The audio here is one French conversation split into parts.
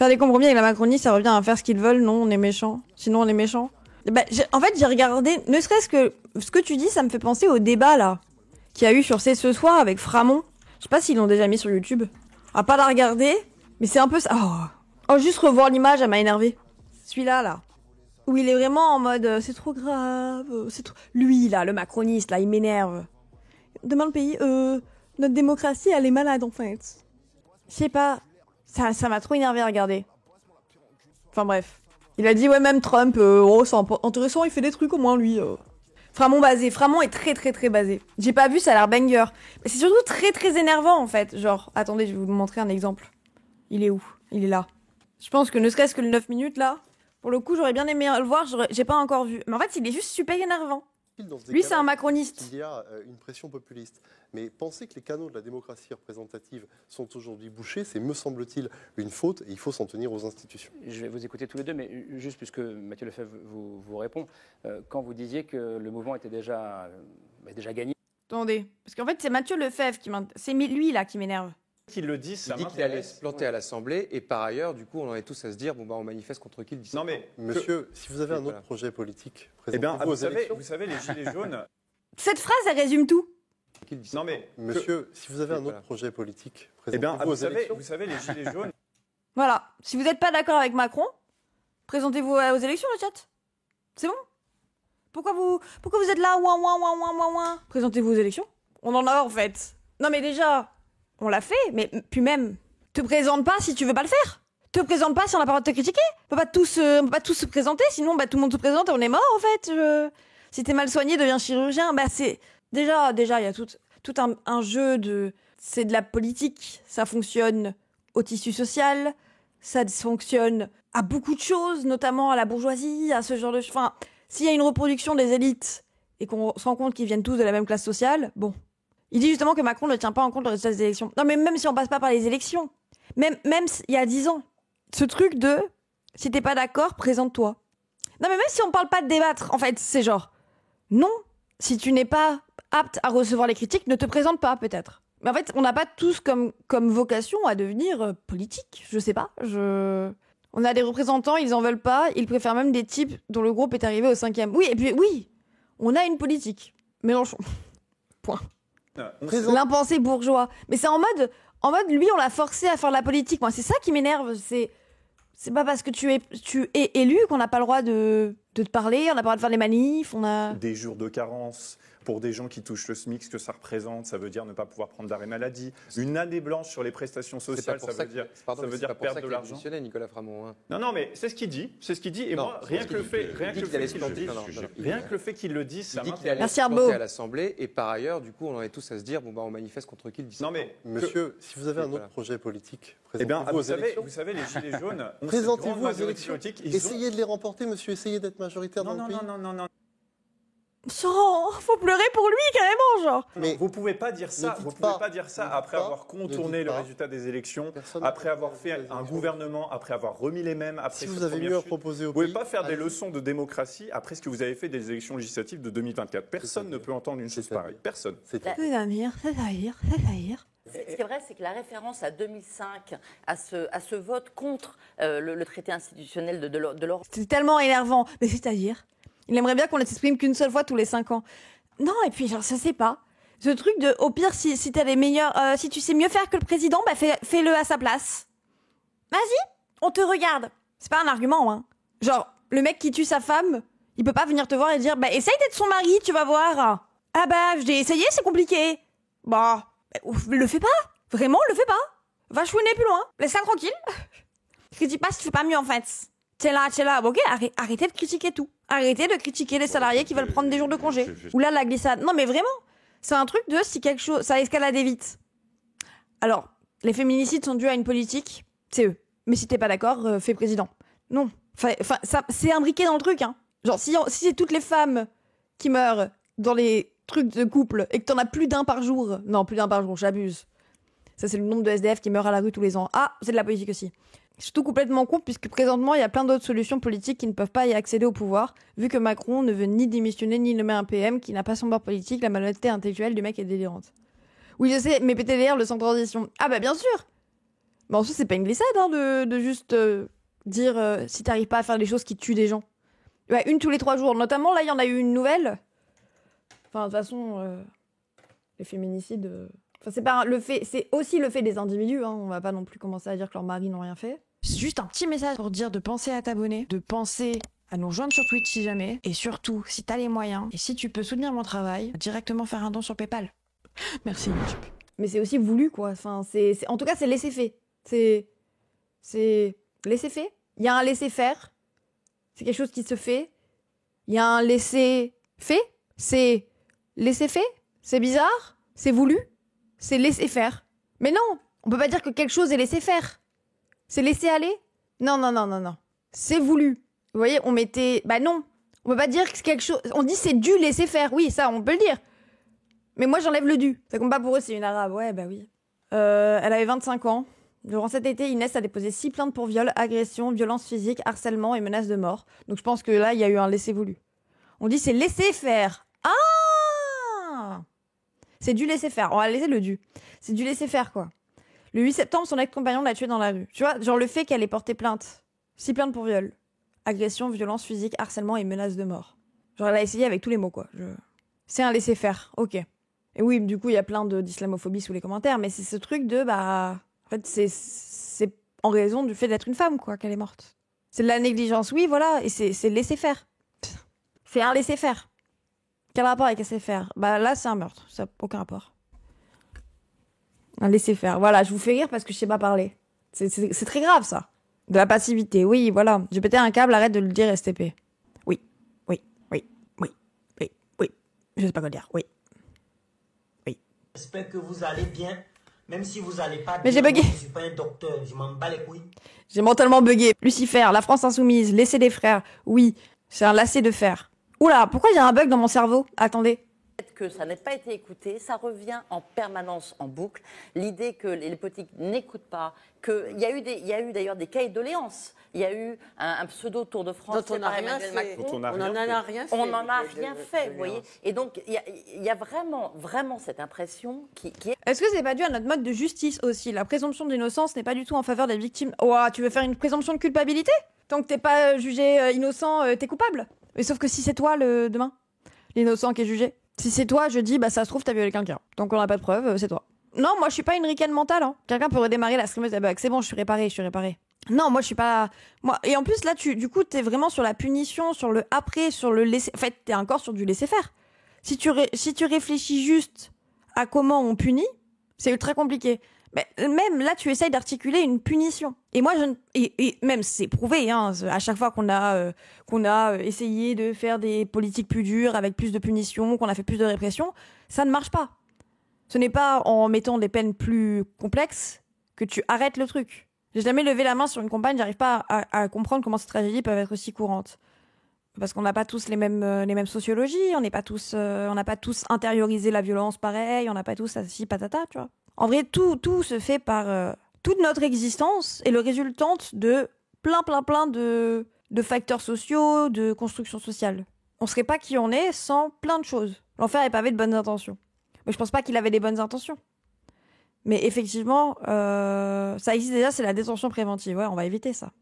Faire des compromis avec la Macronie, ça revient à faire ce qu'ils veulent. Non, on est méchants. Sinon, on est méchants. En fait, j'ai regardé, ne serait-ce que ce que tu dis, ça me fait penser au débat, là, qu'il y a eu sur C'est ce soir avec Framon. Je sais pas s'ils l'ont déjà mis sur YouTube. On va pas la regarder, mais c'est un peu ça. Oh, juste revoir l'image, elle m'a énervé. Celui-là, là. Où il est vraiment en mode, c'est trop grave, c'est trop... Lui, là, le macroniste, là, il m'énerve. Demain, le pays, notre démocratie, elle est malade, en fait. Je sais pas, ça m'a trop énervé à regarder. Enfin bref. Il a dit, ouais, même Trump, c'est intéressant, il fait des trucs au moins, lui. Framon basé. Framon est très très très basé. J'ai pas vu, ça a l'air banger. Mais c'est surtout très très énervant, en fait. Genre, attendez, je vais vous montrer un exemple. Il est où? Il est là. Je pense que ne serait-ce que le 9 minutes, là, pour le coup, j'aurais bien aimé le voir, j'ai pas encore vu. Mais en fait, il est juste super énervant. Lui, c'est un macroniste. Il y a une pression populiste. Mais penser que les canaux de la démocratie représentative sont aujourd'hui bouchés, c'est, me semble-t-il, une faute et il faut s'en tenir aux institutions. Je vais vous écouter tous les deux, mais juste puisque Mathieu Lefebvre vous répond, quand vous disiez que le mouvement était déjà gagné. Attendez, parce qu'en fait, c'est Mathieu Lefebvre c'est lui, là, qui m'énerve. Qu'il le dit, ça il dit qu'il allait se planter à l'Assemblée et par ailleurs, du coup, on en est tous à se dire, on manifeste contre qui le 17 Non mais, monsieur, si vous avez un autre projet politique, présentez-vous aux élections. Vous savez, les Gilets jaunes... Cette phrase, elle résume tout. Non mais, monsieur, si vous avez un autre projet politique, présentez-vous aux élections. Vous savez, les Gilets jaunes... Voilà, si vous n'êtes pas d'accord avec Macron, présentez-vous aux élections, le chat. C'est bon. Pourquoi vous êtes là, ouin. Présentez-vous aux élections. On en a en fait. Non mais déjà... On l'a fait, mais puis même, te présente pas si tu veux pas le faire. Te présente pas si on n'a pas le droit de te critiquer. On peut pas tous se présenter, sinon tout le monde se présente et on est mort en fait. Si t'es mal soigné, deviens chirurgien. C'est déjà il y a tout un jeu de, c'est de la politique. Ça fonctionne au tissu social, ça fonctionne à beaucoup de choses, notamment à la bourgeoisie, à ce genre de. Enfin, s'il y a une reproduction des élites et qu'on se rend compte qu'ils viennent tous de la même classe sociale, bon. Il dit justement que Macron ne tient pas en compte le résultat des élections. Non, mais même si on passe pas par les élections, même il y a 10 ans, ce truc de si t'es pas d'accord, présente-toi. Non, mais même si on parle pas de débattre, en fait, c'est genre non, si tu n'es pas apte à recevoir les critiques, ne te présente pas, peut-être. Mais en fait, on n'a pas tous comme vocation à devenir politique. Je sais pas. On a des représentants, ils en veulent pas, ils préfèrent même des types dont le groupe est arrivé au 5e. Oui, et puis oui, on a une politique. Mélenchon. Point. L'impensé bourgeois. Mais c'est en mode, lui, on l'a forcé à faire de la politique. Moi, c'est ça qui m'énerve. C'est pas parce que tu es élu qu'on n'a pas le droit de te parler, on n'a pas le droit de faire les manifs, on a... Des jours de carence pour des gens qui touchent le SMIC, ce que ça représente, ça veut dire ne pas pouvoir prendre d'arrêt maladie. Une année blanche sur les prestations sociales, ça veut dire perdre de l'argent. Nicolas Framon. Hein. Non, mais c'est ce qu'il dit. Et moi, rien que le fait qu'il le dise, ça m'intéresse. Merci Arnaud. À l'Assemblée et par ailleurs, du coup, on en est tous à se dire, on manifeste contre qui le 17 Non mais, monsieur, si vous avez un autre projet politique, présentez-vous vous aux élections. Vous savez, les Gilets jaunes... Présentez-vous aux élections. Essayez de les remporter, monsieur. Essayez d'être majoritaire dans le pays. Non. Faut pleurer pour lui carrément, genre. Mais vous pouvez pas dire ça. Vous pouvez pas dire ça après avoir contourné le résultat des élections, après avoir fait un gouvernement, après avoir remis les mêmes. Après si vous avez mieux à proposer au pays, vous pouvez pas faire des leçons de démocratie après ce que vous avez fait des élections législatives de 2024. Personne ne peut entendre une chose pareille. Personne. C'est-à-dire. Ce qui est vrai, c'est que la référence à 2005, à ce vote contre le traité institutionnel de l'Europe... C'est tellement énervant. Mais c'est-à-dire, il aimerait bien qu'on ne s'exprime qu'une seule fois tous les 5 ans. Non, et puis genre, ça c'est pas. Ce truc de, au pire, si t'as les meilleurs... si tu sais mieux faire que le président, fais-le à sa place. Vas-y, on te regarde. C'est pas un argument, hein. Genre, le mec qui tue sa femme, il peut pas venir te voir et dire, essaye d'être son mari, tu vas voir. Ah j'ai essayé, c'est compliqué. Le fais pas. Vraiment, le fais pas. Va chouiner plus loin. Laisse-la tranquille. Critique pas si tu fais pas mieux, en fait. T'es là. Ok, arrêtez de critiquer tout. Arrêtez de critiquer les salariés qui veulent prendre des jours de congé. Ou là, la glissade. Non, mais vraiment. C'est un truc de si quelque chose... Ça a escaladé vite. Alors, les féminicides sont dus à une politique. C'est eux. Mais si t'es pas d'accord, fais président. Non. Enfin, ça, c'est imbriqué dans le truc, hein. Genre, si c'est toutes les femmes qui meurent dans les trucs de couple et que t'en as plus d'un par jour... Non, plus d'un par jour, j'abuse. Ça, c'est le nombre de SDF qui meurent à la rue tous les ans. Ah, c'est de la politique aussi. Je suis tout complètement con, puisque présentement, il y a plein d'autres solutions politiques qui ne peuvent pas y accéder au pouvoir, vu que Macron ne veut ni démissionner, ni nommer un PM qui n'a pas son bord politique. La malhonnêteté intellectuelle du mec est délirante. Oui, je sais, mais PTDR, le sans transition. Ah bien sûr. Mais en soi, c'est pas une glissade hein, de juste dire si t'arrives pas à faire des choses qui tuent des gens. Ouais, une tous les 3 jours. Notamment, là, il y en a eu une nouvelle. Enfin, de toute façon, les féminicides... Enfin, c'est pas le fait, c'est aussi le fait des individus. Hein. On va pas non plus commencer à dire que leurs maris n'ont rien fait. C'est juste un petit message pour dire de penser à t'abonner, de penser à nous rejoindre sur Twitch si jamais. Et surtout, si t'as les moyens, et si tu peux soutenir mon travail, directement faire un don sur PayPal. Merci YouTube. Mais c'est aussi voulu, quoi. Enfin, en tout cas, c'est laissé-fait. C'est laissé-fait. Il y a un laisser-faire. C'est quelque chose qui se fait. Il y a un laisser-fait. C'est laisser-fait. C'est bizarre. C'est voulu. C'est laisser-faire. Mais non, on peut pas dire que quelque chose est laisser-faire. C'est laisser aller. Non. C'est voulu. Vous voyez, on mettait... Bah non, on peut pas dire que c'est quelque chose... On dit c'est du laisser-faire. Oui, ça, on peut le dire. Mais moi, j'enlève le du. Ça compte pas pour eux, c'est une arabe. Ouais, bah oui. Elle avait 25 ans. Durant cet été, Inès a déposé 6 plaintes pour viol, agression, violence physique, harcèlement et menace de mort. Donc je pense que là, il y a eu un laisser voulu. On dit c'est laisser faire. Ah! C'est du laisser faire. On va laisser le du. C'est du laisser faire, quoi. Le 8 septembre, son ex-compagnon l'a tué dans la rue. Tu vois, genre le fait qu'elle ait porté plainte. 6 plaintes pour viol, agression, violence physique, harcèlement et menace de mort. Genre elle a essayé avec tous les mots, quoi. C'est un laisser faire. Ok. Et oui, du coup, il y a plein d'islamophobie sous les commentaires, mais c'est ce truc de, bah... En fait, c'est en raison du fait d'être une femme, quoi, qu'elle est morte. C'est de la négligence, oui, voilà, et c'est laisser faire. C'est un laisser faire. Quel rapport avec laisser faire? Bah là, c'est un meurtre, ça n'a aucun rapport. Un laisser faire. Voilà, je vous fais rire parce que je sais pas parler. C'est très grave, ça. De la passivité, oui, voilà. J'ai pété un câble, arrête de le dire, STP. Oui. Je sais pas quoi dire, oui. J'espère que vous allez bien, même si vous allez pas bien. Mais j'ai bugué. Je suis pas un docteur, je m'en bats les couilles. J'ai mentalement bugué. Lucifer, la France insoumise, laisser des frères. Oui, c'est un lacet de fer. Oula, pourquoi il y a un bug dans mon cerveau? Attendez. Que ça n'ait pas été écouté, ça revient en permanence en boucle. L'idée que les politiques n'écoutent pas, qu'il y a eu d'ailleurs des cahiers de doléances. Il y a eu un pseudo Tour de France dont on n'a rien fait. Macron. On n'en a rien fait. On n'en a rien fait, vous voyez. Et donc, il y a vraiment cette impression qui est... Est-ce que c'est pas dû à notre mode de justice aussi? La présomption d'innocence n'est pas du tout en faveur des victimes. Ouah, tu veux faire une présomption de culpabilité? Tant que t'es pas jugé innocent, t'es coupable. Mais sauf que si c'est toi, demain, l'innocent qui est jugé. Si c'est toi, je dis, bah ça se trouve, t'as violé quelqu'un. Donc on n'a pas de preuve, c'est toi. Non, moi je suis pas une ricaine mentale. Hein. Quelqu'un peut redémarrer la streameuse, c'est bon, je suis réparée. Non, moi je suis pas... Moi... Et en plus là, du coup, t'es vraiment sur la punition, sur le après, sur le laisser... En fait, t'es encore sur du laisser-faire. Si tu réfléchis juste à comment on punit, c'est ultra compliqué. Mais même là, tu essayes d'articuler une punition. Et moi, et même c'est prouvé, hein, à chaque fois qu'on a essayé de faire des politiques plus dures, avec plus de punitions, qu'on a fait plus de répression, ça ne marche pas. Ce n'est pas en mettant des peines plus complexes que tu arrêtes le truc. J'ai jamais levé la main sur une compagne, j'arrive pas à comprendre comment ces tragédies peuvent être aussi courantes. Parce qu'on n'a pas tous les mêmes sociologies, on n'a pas tous intériorisé la violence pareil, on n'a pas tous assis patata, tu vois. En vrai, tout se fait par... toute notre existence est le résultante de plein de facteurs sociaux, de construction sociale. On serait pas qui on est sans plein de choses. L'enfer est pavé de bonnes intentions. Mais je pense pas qu'il avait des bonnes intentions. Mais effectivement, ça existe déjà, c'est la détention préventive. Ouais, on va éviter ça.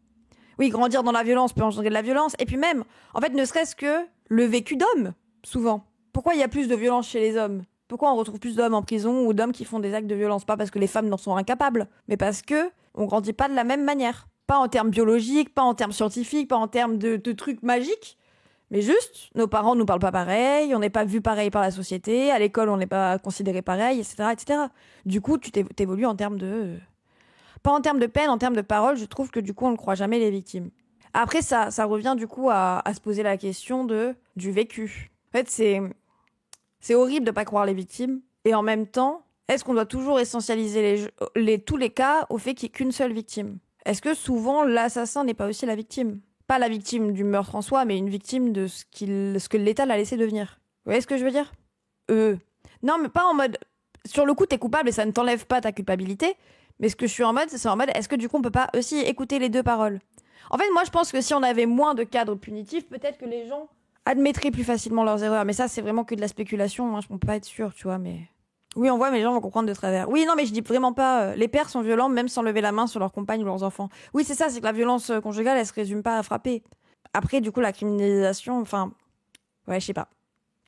Oui, grandir dans la violence peut engendrer de la violence. Et puis même, en fait, ne serait-ce que le vécu d'homme, souvent. Pourquoi il y a plus de violence chez les hommes? Pourquoi on retrouve plus d'hommes en prison ou d'hommes qui font des actes de violence? Pas parce que les femmes n'en sont incapables, mais parce que on grandit pas de la même manière. Pas en termes biologiques, pas en termes scientifiques, pas en termes de trucs magiques, mais juste, nos parents nous parlent pas pareil, on n'est pas vu pareil par la société, à l'école on n'est pas considéré pareil, etc. Du coup, tu t'évolues en termes de... Pas en termes de peine, en termes de parole, je trouve que du coup on ne croit jamais les victimes. Après, ça revient du coup à se poser la question du vécu. En fait, c'est horrible de pas croire les victimes. Et en même temps, est-ce qu'on doit toujours essentialiser tous les cas au fait qu'il n'y ait qu'une seule victime? Est-ce que souvent l'assassin n'est pas aussi la victime? Pas la victime du meurtre en soi, mais une victime de ce que l'État l'a laissé devenir. Vous voyez ce que je veux dire? Non, mais pas en mode... Sur le coup, t'es coupable et ça ne t'enlève pas ta culpabilité. Mais ce que je suis en mode, c'est en mode, est-ce que du coup on peut pas aussi écouter les deux paroles? En fait, moi je pense que si on avait moins de cadres punitifs, peut-être que les gens admettraient plus facilement leurs erreurs. Mais ça, c'est vraiment que de la spéculation, hein. Je peux pas être sûre, tu vois, mais... Oui, on voit, mais les gens vont comprendre de travers. Oui, non, mais je dis vraiment pas... les pères sont violents, même sans lever la main sur leurs compagnes ou leurs enfants. Oui, c'est ça, c'est que la violence conjugale, elle se résume pas à frapper. Après, du coup, la criminalisation, enfin... Ouais, je sais pas.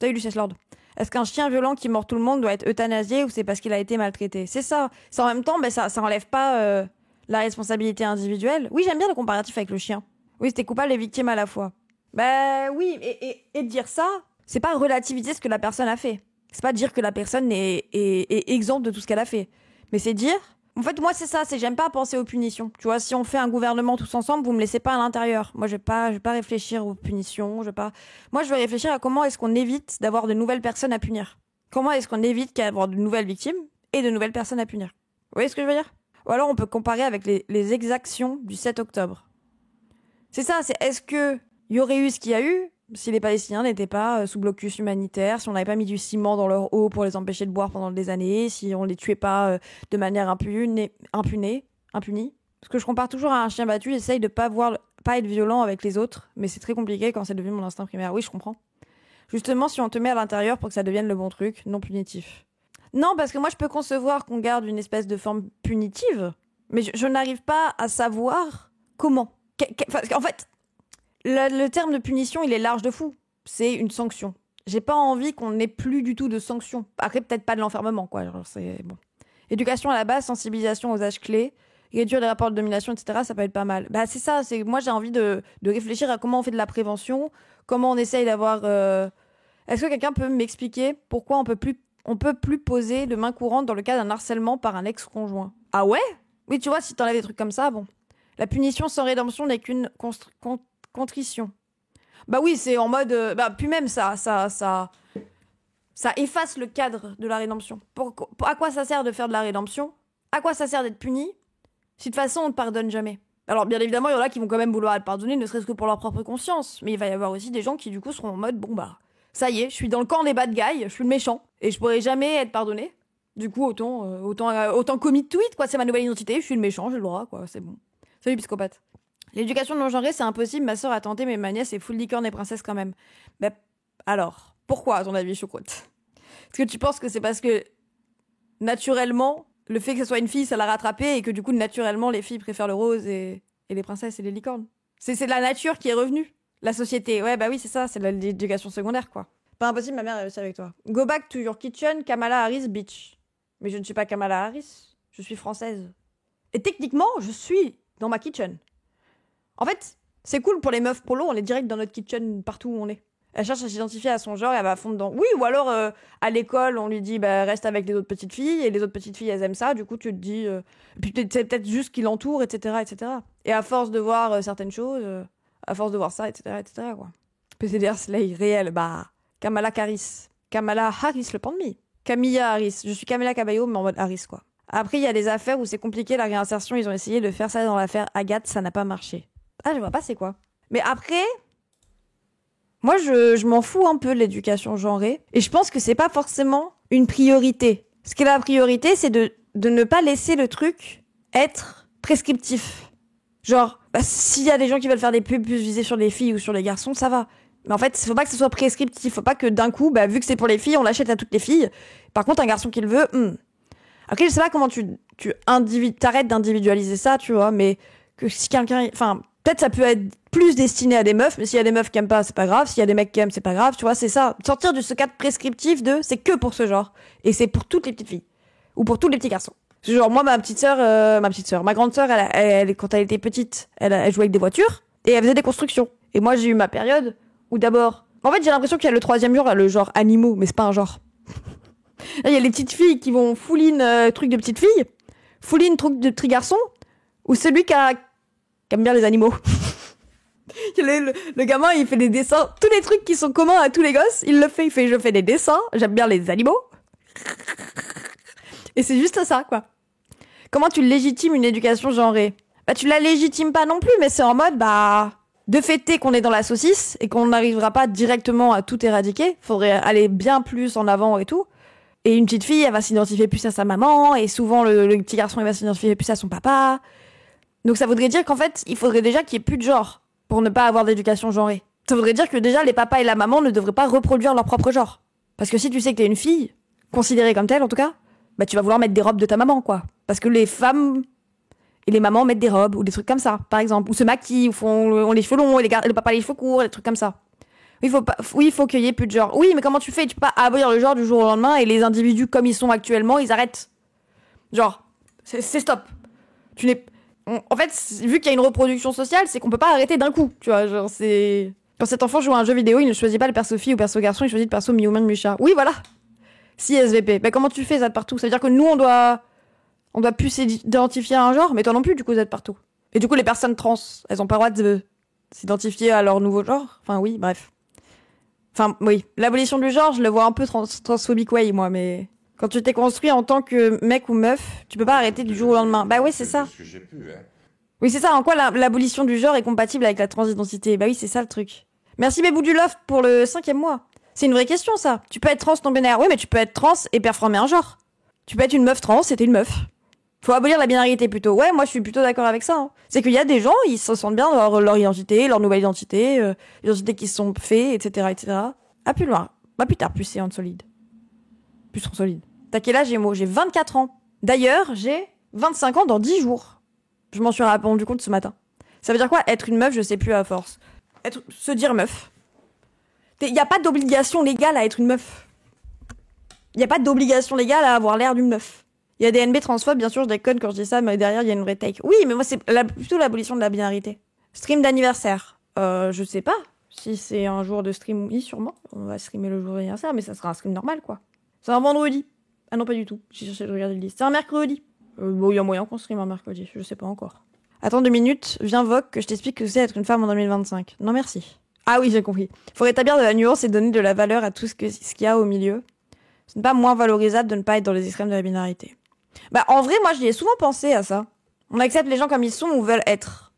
Salut, Lucius Lord. Est-ce qu'un chien violent qui mord tout le monde doit être euthanasié ou c'est parce qu'il a été maltraité? C'est ça. En même temps, ça enlève pas la responsabilité individuelle. Oui, j'aime bien le comparatif avec le chien. Oui, c'était coupable et victime à la fois. Oui, et dire ça, c'est pas relativiser ce que la personne a fait. C'est pas dire que la personne est exempte de tout ce qu'elle a fait. Mais c'est dire... En fait, moi, c'est ça. J'aime pas penser aux punitions. Tu vois, si on fait un gouvernement tous ensemble, vous me laissez pas à l'intérieur. Moi, je vais pas réfléchir aux punitions. Moi, je vais réfléchir à comment est-ce qu'on évite d'avoir de nouvelles personnes à punir. Comment est-ce qu'on évite d'avoir de nouvelles victimes et de nouvelles personnes à punir. Vous voyez ce que je veux dire? Ou alors, on peut comparer avec les exactions du 7 octobre. C'est ça, est-ce que y aurait eu ce qu'il y a eu si les Palestiniens n'étaient pas sous blocus humanitaire, si on n'avait pas mis du ciment dans leur eau pour les empêcher de boire pendant des années, si on les tuait pas de manière impunie. Parce que je compare toujours à un chien battu, j'essaye de pas être violent avec les autres, mais c'est très compliqué quand c'est devenu mon instinct primaire. Oui, je comprends. Justement, si on te met à l'intérieur pour que ça devienne le bon truc, non punitif. Non, parce que moi, je peux concevoir qu'on garde une espèce de forme punitive, mais je n'arrive pas à savoir comment. En fait, le terme de punition, il est large de fou. C'est une sanction. J'ai pas envie qu'on n'ait plus du tout de sanctions. Après, peut-être pas de l'enfermement, quoi. Genre, c'est bon. Éducation à la base, sensibilisation aux âges clés, réduire les rapports de domination, etc., ça peut être pas mal. C'est ça. Moi, j'ai envie de réfléchir à comment on fait de la prévention, comment on essaye d'avoir... Est-ce que quelqu'un peut m'expliquer pourquoi on peut plus poser de main courante dans le cas d'un harcèlement par un ex-conjoint? Ah ouais? Oui, tu vois, si t'enlèves des trucs comme ça, bon. La punition sans rédemption n'est qu'une contrition. Oui, c'est en mode... puis même ça efface le cadre de la rédemption. À quoi ça sert de faire de la rédemption? À quoi ça sert d'être puni? Si de toute façon, on ne pardonne jamais. Alors, bien évidemment, il y en a qui vont quand même vouloir être pardonnés, ne serait-ce que pour leur propre conscience. Mais il va y avoir aussi des gens qui, du coup, seront en mode, ça y est, je suis dans le camp des bad guys, je suis le méchant, et je pourrai jamais être pardonné. Du coup, autant commit tweet, quoi, c'est ma nouvelle identité, je suis le méchant, j'ai le droit, quoi, c'est bon. Salut, psychopathe. L'éducation non genrée, c'est impossible, ma sœur a tenté, mais ma nièce est full licorne et princesse quand même. Alors, pourquoi, à ton avis, choucroute? Est-ce que tu penses que c'est parce que, naturellement, le fait que ce soit une fille, ça l'a rattrapée, et que du coup, naturellement, les filles préfèrent le rose et les princesses et les licornes? C'est la nature qui est revenue. La société, oui, c'est ça, c'est l'éducation secondaire, quoi. Pas impossible, ma mère est réussie avec toi. Go back to your kitchen, Kamala Harris, bitch. Mais je ne suis pas Kamala Harris, je suis française. Et techniquement, je suis dans ma kitchen. En fait, c'est cool pour les meufs polo, on est direct dans notre kitchen partout où on est. Elle cherche à s'identifier à son genre et elle va fondre dedans. Oui, ou alors à l'école, on lui dit reste avec les autres petites filles, et les autres petites filles, elles aiment ça, du coup tu te dis... puis c'est peut-être juste qui l'entoure, etc., etc. Et à force de voir certaines choses, à force de voir ça, etc., quoi. PCDR Slay, réel, Kamala Harris. Kamala Harris, le pan de mie. Camilla Harris. Je suis Camila Cabello, mais en mode Harris, quoi. Après, il y a des affaires où c'est compliqué, la réinsertion, ils ont essayé de faire ça dans l'affaire Agathe, ça n'a pas marché. Ah, je vois pas c'est quoi. Mais après... Moi, je m'en fous un peu de l'éducation genrée. Et je pense que c'est pas forcément une priorité. Ce qui est la priorité, c'est de ne pas laisser le truc être prescriptif. Genre, s'il y a des gens qui veulent faire des pubs plus visées sur les filles ou sur les garçons, ça va. Mais en fait, il faut pas que ce soit prescriptif. Faut pas que d'un coup, vu que c'est pour les filles, on l'achète à toutes les filles. Par contre, un garçon qui le veut, Après, je sais pas comment tu t'arrêtes d'individualiser ça, tu vois, mais que si quelqu'un... Enfin, peut-être ça peut être plus destiné à des meufs, mais s'il y a des meufs qui aiment pas, c'est pas grave. S'il y a des mecs qui aiment, c'est pas grave, tu vois, c'est ça. Sortir de ce cadre prescriptif c'est que pour ce genre. Et c'est pour toutes les petites filles. Ou pour tous les petits garçons. Genre, moi, ma grande sœur, elle, quand elle était petite, elle jouait avec des voitures, et elle faisait des constructions. Et moi, j'ai eu ma période où d'abord... En fait, j'ai l'impression qu'il y a le troisième genre, le genre animaux, mais c'est pas un genre. Là, il y a les petites filles qui vont full-in truc de petites filles, full-in truc de petits garçons, ou celui qui aime bien les animaux. Le gamin, il fait des dessins, tous les trucs qui sont communs à tous les gosses, il le fait, je fais des dessins, j'aime bien les animaux. Et c'est juste ça, quoi. Comment tu légitimes une éducation genrée? Tu la légitimes pas non plus, mais c'est en mode, de fêter qu'on est dans la saucisse et qu'on n'arrivera pas directement à tout éradiquer. Faudrait aller bien plus en avant et tout. Et une petite fille, elle va s'identifier plus à sa maman, et souvent le petit garçon, il va s'identifier plus à son papa. Donc ça voudrait dire qu'en fait, il faudrait déjà qu'il y ait plus de genre pour ne pas avoir d'éducation genrée. Ça voudrait dire que déjà, les papas et la maman ne devraient pas reproduire leur propre genre. Parce que si tu sais que t'es une fille, considérée comme telle en tout cas, bah tu vas vouloir mettre des robes de ta maman, quoi. Parce que les femmes et les mamans mettent des robes ou des trucs comme ça, par exemple. Ou se maquillent, ou ont les cheveux longs, et le papa les cheveux courts, des trucs comme ça. Il faut qu'il y ait plus de genre. Oui, mais comment tu fais? Tu peux pas abolir le genre du jour au lendemain et les individus comme ils sont actuellement, ils arrêtent. Genre, c'est stop. En fait, vu qu'il y a une reproduction sociale, c'est qu'on peut pas arrêter d'un coup, tu vois. Genre, c'est... Quand cet enfant joue à un jeu vidéo, il ne choisit pas le perso fille ou perso garçon, il choisit le perso mi-humain, mi-chat. Oui, voilà. Si SVP. Bah comment tu fais ça de partout? Ça veut dire que nous, on doit plus s'identifier à un genre, mais toi non plus, du coup, Z partout. Et du coup, les personnes trans, elles ont pas le droit de s'identifier à leur nouveau genre. Enfin, oui, bref. Enfin, oui. L'abolition du genre, je le vois un peu transphobique way, moi, mais... Quand tu t'es construit en tant que mec ou meuf, tu peux pas arrêter du jour au lendemain. Bah oui, c'est ça. Ce que j'ai pu, hein. Oui, c'est ça. En quoi l'abolition du genre est compatible avec la transidentité? Bah oui, c'est ça le truc. Merci Bébou du Loft pour le 5e mois. C'est une vraie question, ça. Tu peux être trans non-binaire. Oui, mais tu peux être trans et performer un genre. Tu peux être une meuf trans et t'es une meuf. Faut abolir la binarité plutôt. Ouais, moi je suis plutôt d'accord avec ça. Hein. C'est qu'il y a des gens, ils se sentent bien dans leur identité, leur nouvelle identité, l'identité qui se sont faits, etc., etc. Ah, plus loin. Bah plus tard, plus c'est en solide. Plus trop solide. T'as quel âge, Gémeaux? J'ai 24 ans. D'ailleurs, j'ai 25 ans dans 10 jours. Je m'en suis rendu compte ce matin. Ça veut dire quoi, être une meuf? Je sais plus à force. Se dire meuf. Il n'y a pas d'obligation légale à être une meuf. Il n'y a pas d'obligation légale à avoir l'air d'une meuf. Il y a des NB transphobes, bien sûr, je déconne quand je dis ça, mais derrière, il y a une vraie take. Oui, mais moi, c'est plutôt l'abolition de la binarité. Stream d'anniversaire. Je sais pas si c'est un jour de stream. Oui, sûrement. On va streamer le jour d'anniversaire, mais ça sera un stream normal, quoi. C'est un vendredi. Ah non, pas du tout. J'ai cherché de regarder le liste. C'est un mercredi. Bon, il y a moyen qu'on stream un mercredi. Je sais pas encore. Attends 2 minutes. Viens, Vogue, que je t'explique que c'est être une femme en 2025. Non, merci. Ah oui, j'ai compris. Faut rétablir de la nuance et donner de la valeur à tout ce qu'il y a au milieu. Ce n'est pas moins valorisable de ne pas être dans les extrêmes de la binarité. Bah, en vrai, moi, j'y ai souvent pensé à ça. On accepte les gens comme ils sont ou veulent être.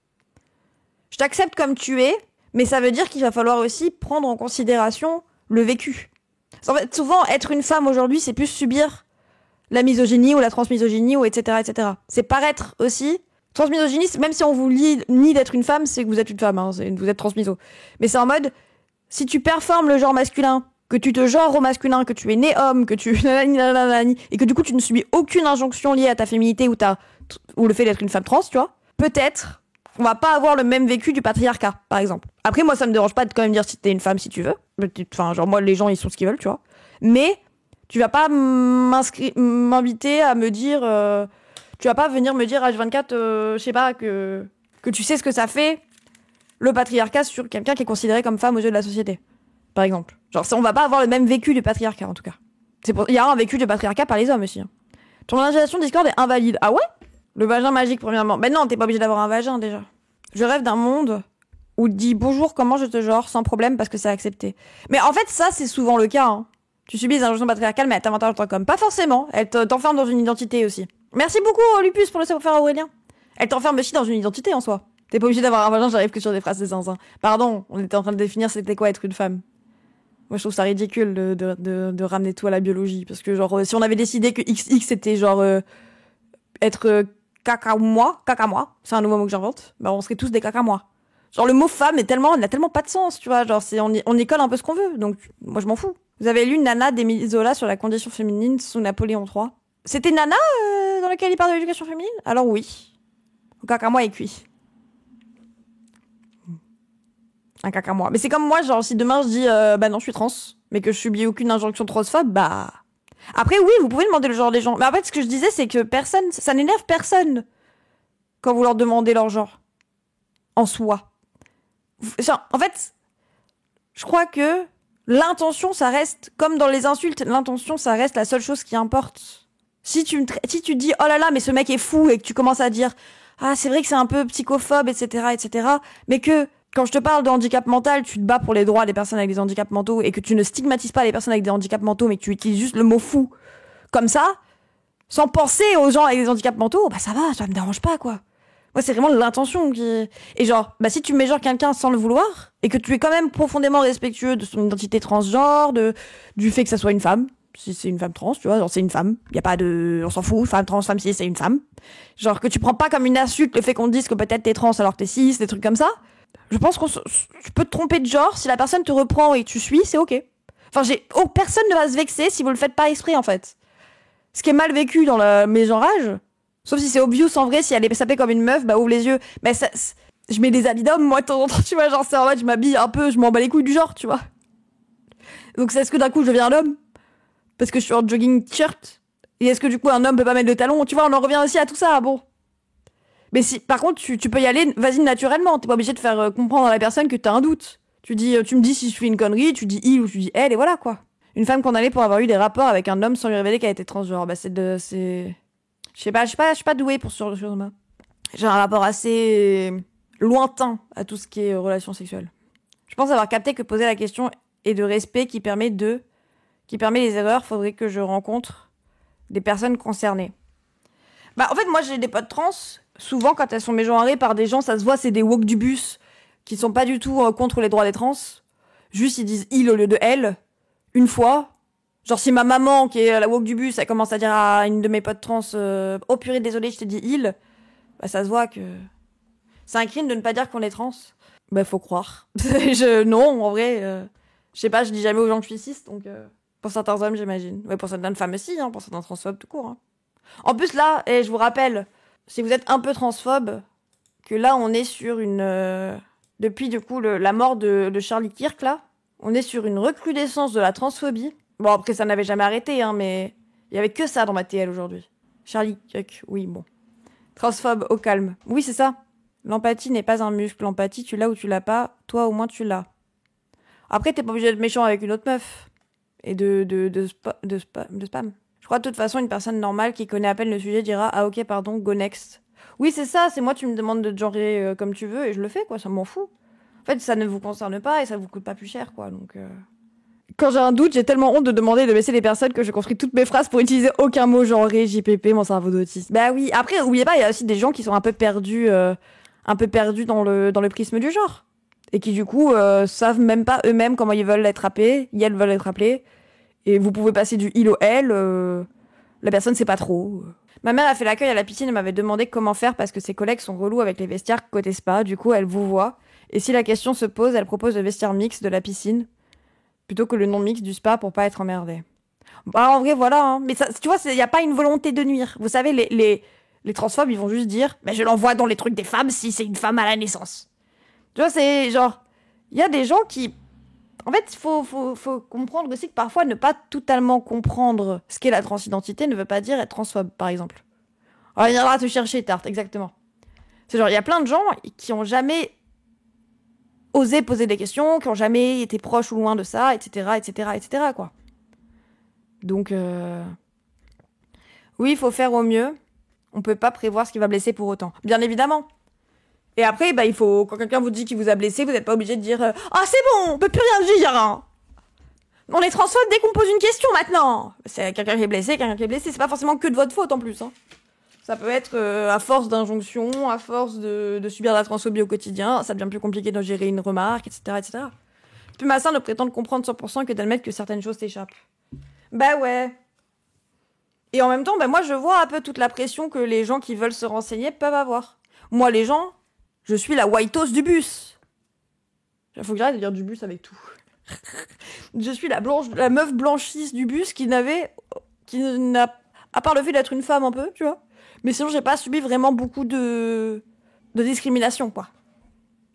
Je t'accepte comme tu es, mais ça veut dire qu'il va falloir aussi prendre en considération le vécu. En fait, souvent, être une femme aujourd'hui, c'est plus subir la misogynie ou la transmisogynie ou etc., etc. C'est paraître aussi... Transmisogynie, même si on vous nie d'être une femme, c'est que vous êtes une femme, hein, vous êtes transmiso. Mais c'est en mode, si tu performes le genre masculin, que tu te genres au masculin, que tu es né homme, que tu... et que du coup tu ne subis aucune injonction liée à ta féminité ou le fait d'être une femme trans, tu vois, peut-être on va pas avoir le même vécu du patriarcat, par exemple. Après, moi, ça me dérange pas de quand même dire si t'es une femme, si tu veux. Enfin, genre, moi, les gens, ils sont ce qu'ils veulent, tu vois. Mais tu vas pas m'inviter à me dire... Tu vas pas venir me dire H24, je sais pas, que tu sais ce que ça fait, le patriarcat sur quelqu'un qui est considéré comme femme aux yeux de la société, par exemple. Genre, on va pas avoir le même vécu du patriarcat, en tout cas. Il y a un vécu du patriarcat par les hommes aussi. Hein. Ton installation Discord est invalide. Ah ouais? Le vagin magique, premièrement. Ben non, t'es pas obligé d'avoir un vagin, déjà. Je rêve d'un monde où tu dis bonjour, comment je te genre, sans problème, parce que c'est accepté. Mais en fait, ça, c'est souvent le cas. Hein. Tu subis les injonctions patriarcales, mais elle t'invente en tant qu'homme. Pas forcément. Elle t'enferme dans une identité aussi. Merci beaucoup, Lupus, pour le savoir-faire, Aurélien. Elle t'enferme aussi dans une identité, en soi. T'es pas obligé d'avoir un vagin, j'arrive que sur des phrases de zinzin. Pardon, on était en train de définir c'était quoi être une femme. Moi, je trouve ça ridicule de ramener tout à la biologie. Parce que, genre, si on avait décidé que XX c'était, genre, être caca-moi, c'est un nouveau mot que j'invente, bah, on serait tous des caca-moi. Genre, le mot femme n'a tellement pas de sens, tu vois. Genre, on y colle un peu ce qu'on veut. Donc, moi, je m'en fous. Vous avez lu Nana d'Émile Zola sur la condition féminine sous Napoléon III? C'était Nana dans lequel il parle de l'éducation féminine? Alors oui. Un caca-moi est cuit. Un caca-moi. Mais c'est comme moi, genre, si demain je dis, bah non, je suis trans, mais que je subis aucune injonction transphobe, bah... Après, oui, vous pouvez demander le genre des gens. Mais en fait, ce que je disais, c'est que ça n'énerve personne quand vous leur demandez leur genre. En soi. Genre, en fait, je crois que l'intention, ça reste, comme dans les insultes, l'intention, ça reste la seule chose qui importe. Si tu dis, oh là là, mais ce mec est fou, et que tu commences à dire, ah, c'est vrai que c'est un peu psychophobe, etc., etc., mais que, quand je te parle de handicap mental, tu te bats pour les droits des personnes avec des handicaps mentaux, et que tu ne stigmatises pas les personnes avec des handicaps mentaux, mais que tu utilises juste le mot fou, comme ça, sans penser aux gens avec des handicaps mentaux, bah ça me dérange pas, quoi. Moi, c'est vraiment l'intention qui... Et genre, bah si tu mets genre quelqu'un sans le vouloir, et que tu es quand même profondément respectueux de son identité transgenre, du fait que ça soit une femme, si c'est une femme trans, tu vois, genre c'est une femme, y a pas de... On s'en fout, femme trans, femme cis, c'est une femme. Genre que tu prends pas comme une insulte le fait qu'on te dise que peut-être t'es trans alors que t'es cis, des trucs comme ça. Je pense tu peux te tromper de genre, si la personne te reprend et tu suis, c'est ok. Enfin, personne ne va se vexer si vous le faites pas exprès, en fait. Ce qui est mal vécu dans mes genrages, sauf si c'est obvious en vrai, si elle est sapée comme une meuf, bah ouvre les yeux. Mais ça, je mets des habits d'homme, moi, de temps en temps, tu vois, genre c'est en mode, je m'habille un peu, je m'en bats les couilles du genre, tu vois. Donc est-ce que d'un coup je deviens un homme parce que je suis en jogging t-shirt? Et est-ce que du coup un homme peut pas mettre de talons? Tu vois, on en revient aussi à tout ça, bon. Mais si, par contre, tu peux y aller, vas-y naturellement, t'es pas obligé de faire comprendre à la personne que t'as un doute. Tu me dis si je fais une connerie, tu dis il ou tu dis elle, et voilà quoi. Une femme condamnée pour avoir eu des rapports avec un homme sans lui révéler qu'elle était transgenre, bah je sais pas douée pour ce genre de choses-là. J'ai un rapport assez lointain à tout ce qui est relations sexuelles. Je pense avoir capté que poser la question est de respect qui permet les erreurs, faudrait que je rencontre des personnes concernées. Bah en fait moi j'ai des potes trans, souvent quand elles sont mégenrées par des gens, ça se voit, c'est des woke du bus qui sont pas du tout contre les droits des trans. Juste ils disent il au lieu de elle. Une fois, genre si ma maman qui est la woke du bus, elle commence à dire à une de mes potes trans oh purée désolée je t'ai dit il, bah ça se voit que c'est un crime de ne pas dire qu'on est trans. Bah faut croire. Non en vrai, je sais pas, je dis jamais aux gens que je suis cis donc pour certains hommes j'imagine. Ouais pour certaines femmes aussi, hein, pour certains transphobes tout court. Hein. En plus là, je vous rappelle, si vous êtes un peu transphobe, que là on est sur une depuis du coup la mort de Charlie Kirk là. On est sur une recrudescence de la transphobie. Bon, après, ça n'avait jamais arrêté, hein, mais il y avait que ça dans ma TL aujourd'hui. Charlie Kirk, oui, bon. Transphobe, au calme. Oui, c'est ça. L'empathie n'est pas un muscle. L'empathie, tu l'as ou tu l'as pas. Toi, au moins, tu l'as. Après, t'es pas obligé d'être méchant avec une autre meuf. Et de spam. Je crois, de toute façon, une personne normale qui connaît à peine le sujet dira « Ah, ok, pardon, go next ». Oui, c'est ça. C'est moi, tu me demandes de te genrer comme tu veux et je le fais, quoi. Ça m'en fout. En fait, ça ne vous concerne pas et ça vous coûte pas plus cher, quoi. Donc, quand j'ai un doute, j'ai tellement honte de demander de baisser les personnes que je construis toutes mes phrases pour utiliser aucun mot genré, JPP, mon cerveau d'autiste. Bah oui. Après, oubliez pas, il y a aussi des gens qui sont un peu perdus dans le prisme du genre et qui du coup savent même pas eux-mêmes comment ils veulent être appelés, elles veulent être appelées. Et vous pouvez passer du il au elle, la personne sait pas trop. Ma mère a fait l'accueil à la piscine et m'avait demandé comment faire parce que ses collègues sont relous avec les vestiaires côté spa. Du coup, elle vous voit. Et si la question se pose, elle propose le vestiaire mix de la piscine plutôt que le non mix du spa pour pas être emmerdée. Bah en vrai voilà, hein. Mais ça, tu vois, il y a pas une volonté de nuire. Vous savez, les transphobes, ils vont juste dire, mais je l'envoie dans les trucs des femmes si c'est une femme à la naissance. Tu vois, c'est genre, il y a des gens qui, en fait, faut comprendre aussi que parfois ne pas totalement comprendre ce qu'est la transidentité ne veut pas dire être transphobe, par exemple. Alors, il viendra te chercher, Tarte, exactement. C'est genre, il y a plein de gens qui ont jamais osé poser des questions, qui ont jamais été proches ou loin de ça, etc., quoi. Donc, oui, il faut faire au mieux. On peut pas prévoir ce qui va blesser pour autant. Bien évidemment. Et après, bah, il faut, quand quelqu'un vous dit qu'il vous a blessé, vous n'êtes pas obligé de dire ah, c'est bon, on peut plus rien dire, hein. On est transphobe dès qu'on pose une question maintenant. C'est quelqu'un qui est blessé, c'est pas forcément que de votre faute en plus, hein. Ça peut être à force d'injonctions, à force de subir la transphobie au quotidien, ça devient plus compliqué de gérer une remarque, etc., etc. C'est plus malsain de prétendre comprendre 100% que d'admettre que certaines choses t'échappent. Bah ouais. Et en même temps, bah moi je vois un peu toute la pression que les gens qui veulent se renseigner peuvent avoir. Moi, les gens, je suis la whiteos du bus. Il faut que j'arrête de dire du bus avec tout. Je suis la meuf blanchisse du bus qui n'a, à part le fait d'être une femme un peu, tu vois. Mais sinon, j'ai pas subi vraiment beaucoup de discrimination, quoi.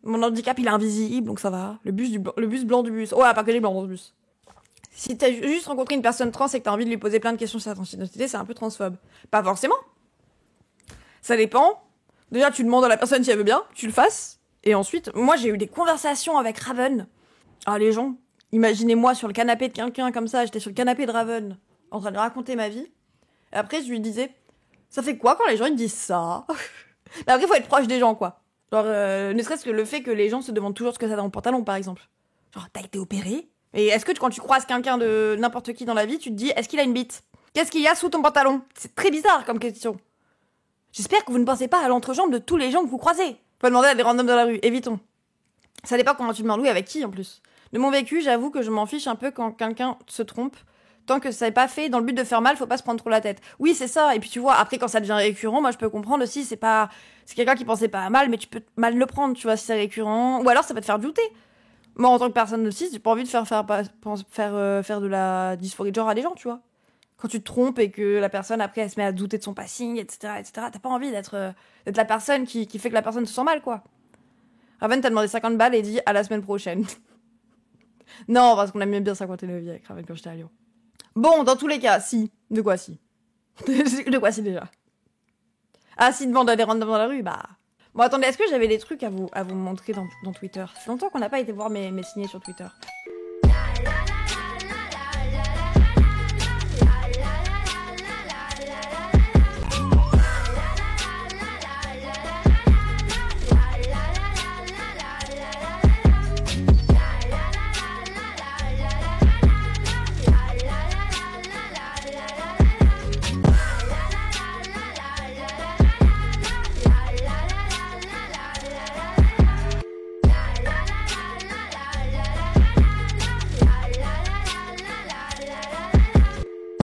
Mon handicap, il est invisible, donc ça va. Le bus blanc du bus. Ouais, pas que les blancs dans ce bus. Si t'as juste rencontré une personne trans et que t'as envie de lui poser plein de questions sur sa transidentité, c'est un peu transphobe. Pas forcément. Ça dépend. Déjà, tu demandes à la personne si elle veut bien, tu le fasses. Et ensuite, moi, j'ai eu des conversations avec Raven. Ah, les gens, imaginez-moi sur le canapé de quelqu'un comme ça, j'étais sur le canapé de Raven, en train de raconter ma vie. Et après, je lui disais, ça fait quoi quand les gens ils disent ça? Mais après, il faut être proche des gens, quoi. Genre, ne serait-ce que le fait que les gens se demandent toujours ce que ça a dans mon pantalon, par exemple. Genre, t'as été opéré? Et est-ce que quand tu croises quelqu'un de n'importe qui dans la vie, tu te dis, est-ce qu'il a une bite? Qu'est-ce qu'il y a sous ton pantalon? C'est très bizarre comme question. J'espère que vous ne pensez pas à l'entrejambe de tous les gens que vous croisez. Faut demander à des randoms de la rue, évitons. Ça dépend comment tu demandes, oui, avec qui en plus. De mon vécu, j'avoue que je m'en fiche un peu quand quelqu'un se trompe. Tant que ça n'est pas fait dans le but de faire mal, faut pas se prendre trop la tête. Oui, c'est ça. Et puis tu vois, après quand ça devient récurrent, moi je peux comprendre aussi, c'est quelqu'un qui pensait pas à mal, mais tu peux mal le prendre, tu vois, si c'est récurrent. Ou alors ça peut te faire douter. Moi, en tant que personne de cis, j'ai pas envie de faire de la dysphorie de genre à des gens, tu vois. Quand tu te trompes et que la personne, après, elle se met à douter de son passing, etc., t'as pas envie d'être la personne qui fait que la personne se sent mal, quoi. Raven t'a demandé 50 balles et dit à la semaine prochaine. Non, parce qu'on aime bien 59 avec Raven quand j'étais à Lyon. Bon, dans tous les cas, si. De quoi si? De quoi si déjà? Ah, si demande à des randoms dans la rue, bah... Bon, attendez, est-ce que j'avais des trucs à vous montrer dans Twitter? C'est longtemps qu'on n'a pas été voir mes signés sur Twitter.